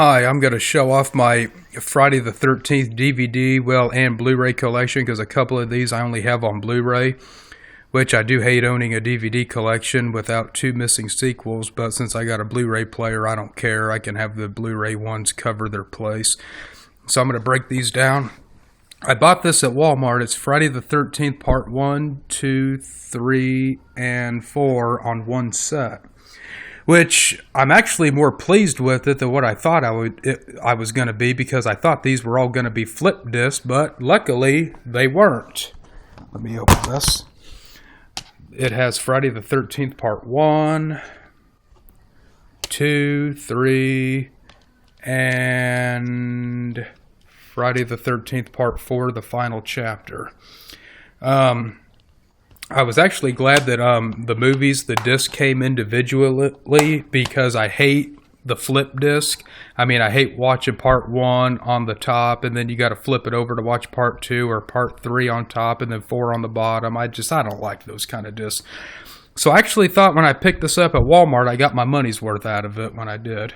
Hi, I'm going to show off my Friday the 13th DVD, and Blu-ray collection because a couple of these I only have on Blu-ray, which I do hate owning a DVD collection without two missing sequels, but since I got a Blu-ray player, I don't care. I can have the Blu-ray ones cover their place. So I'm going to break these down. I bought this at Walmart. It's Friday the 13th Part 1, 2, 3, and 4 on one set, which I'm actually more pleased with it than what I thought I was going to be, because I thought these were all going to be flip discs, but luckily they weren't. Let me open this. It has Friday the 13th Part 1, 2, 3, and Friday the 13th Part 4, the final chapter. I was actually glad that the disc came individually, because I hate the flip disc. I mean, I hate watching Part 1 on the top, and then you got to flip it over to watch Part 2 or Part 3 on top, and then 4 on the bottom. I don't like those kind of discs. So I actually thought when I picked this up at Walmart, I got my money's worth out of it when I did.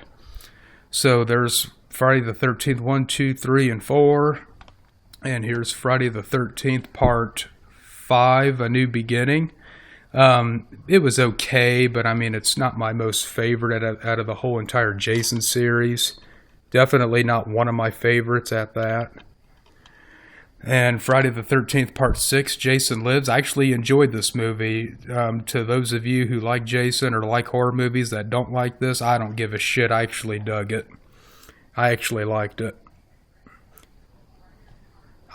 So there's Friday the 13th, 1, 2, 3, and 4. And here's Friday the 13th, Part 5, A New Beginning. It was okay, but I mean, it's not my most favorite out of the whole entire Jason series. Definitely not one of my favorites at that. And Friday the 13th, Part 6, Jason Lives. I actually enjoyed this movie. To those of you who like Jason or like horror movies that don't like this, I don't give a shit. I actually dug it. I actually liked it.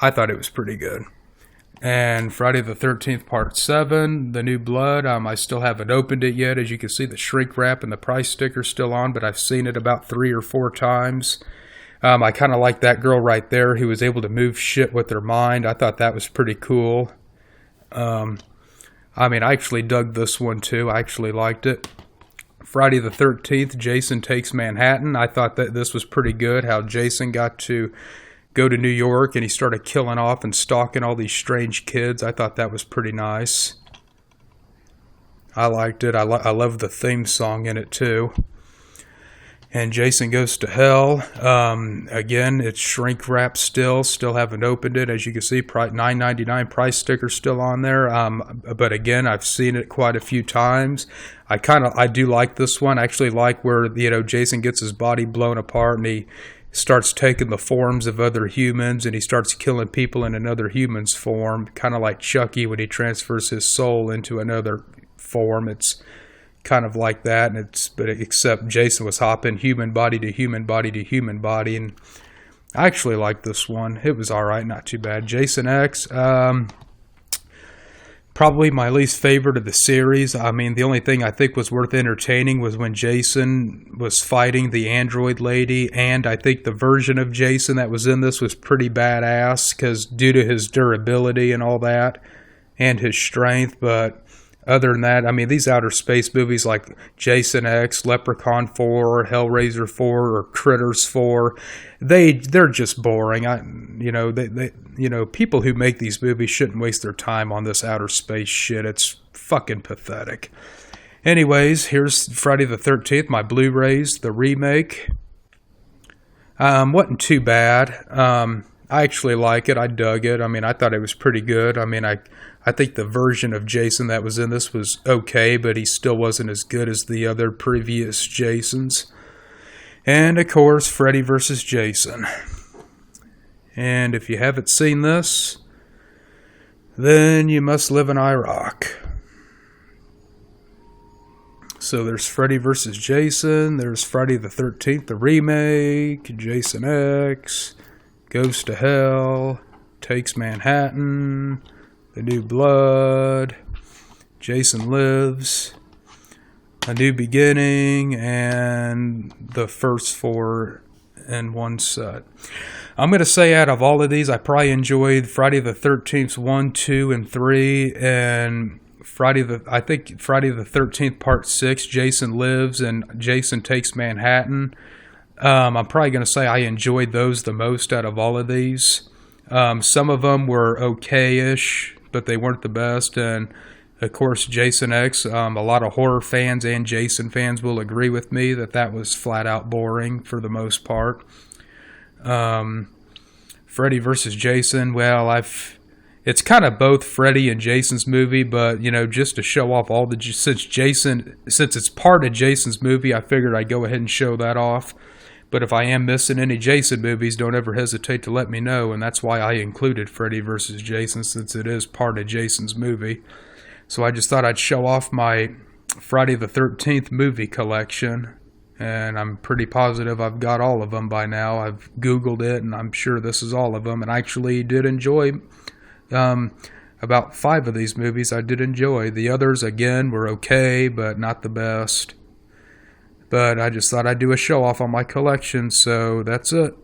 I thought it was pretty good. And Friday the 13th, Part 7, The New Blood. I still haven't opened it yet. As you can see, the shrink wrap and the price sticker still on, but I've seen it about 3 or 4 times. I kind of like that girl right there who was able to move shit with her mind. I thought that was pretty cool. I actually dug this one too. I actually liked it. Friday the 13th, Jason Takes Manhattan. I thought that this was pretty good, how Jason got to go to New York and he started killing off and stalking all these strange kids. I thought that was pretty nice. I liked it. I love the theme song in it too. And Jason Goes to Hell. Again, it's shrink wrap still haven't opened it. As you can see, $9.99 price sticker still on there. But again, I've seen it quite a few times. I do like this one. I actually like where, Jason gets his body blown apart and he starts taking the forms of other humans and he starts killing people in another human's form, kind of like Chucky when he transfers his soul into another form. It's kind of like that, except Jason was hopping human body to human body to human body, and I actually liked this one. It was all right, not too bad. Jason X, probably my least favorite of the series. I mean, the only thing I think was worth entertaining was when Jason was fighting the android lady, and I think the version of Jason that was in this was pretty badass, because due to his durability and all that, and his strength, but other than that, I mean, these outer space movies like Jason X, Leprechaun 4, Hellraiser 4, or Critters 4, they're just boring. People who make these movies shouldn't waste their time on this outer space shit. It's fucking pathetic. Anyways, here's Friday the 13th, my Blu-rays, the remake. Wasn't too bad. I actually like it. I dug it. I mean, I thought it was pretty good. I mean, I think the version of Jason that was in this was okay, but he still wasn't as good as the other previous Jasons. And, of course, Freddy vs. Jason. And if you haven't seen this, then you must live in Iraq. So there's Freddy vs. Jason, there's Friday the 13th, the remake, Jason X, Goes to Hell, Takes Manhattan, The New Blood, Jason Lives, A New Beginning, and the first 4 in one set. I'm going to say out of all of these, I probably enjoyed Friday the 13th 1, 2, and 3, and Friday the 13th Part 6, Jason Lives, and Jason Takes Manhattan. I'm probably going to say I enjoyed those the most out of all of these. Some of them were okay-ish, but they weren't the best, and Of course, Jason X. A lot of horror fans and Jason fans will agree with me that was flat out boring for the most part. Freddy versus Jason. Well, it's kind of both Freddy and Jason's movie, but just to show off since it's part of Jason's movie, I figured I'd go ahead and show that off. But if I am missing any Jason movies, don't ever hesitate to let me know, and that's why I included Freddy versus Jason, since it is part of Jason's movie. So I just thought I'd show off my Friday the 13th movie collection, and I'm pretty positive I've got all of them by now. I've Googled it, and I'm sure this is all of them, and I actually did enjoy about 5 of these movies. I did enjoy. The others, again, were okay, but not the best. But I just thought I'd do a show off on my collection, so that's it.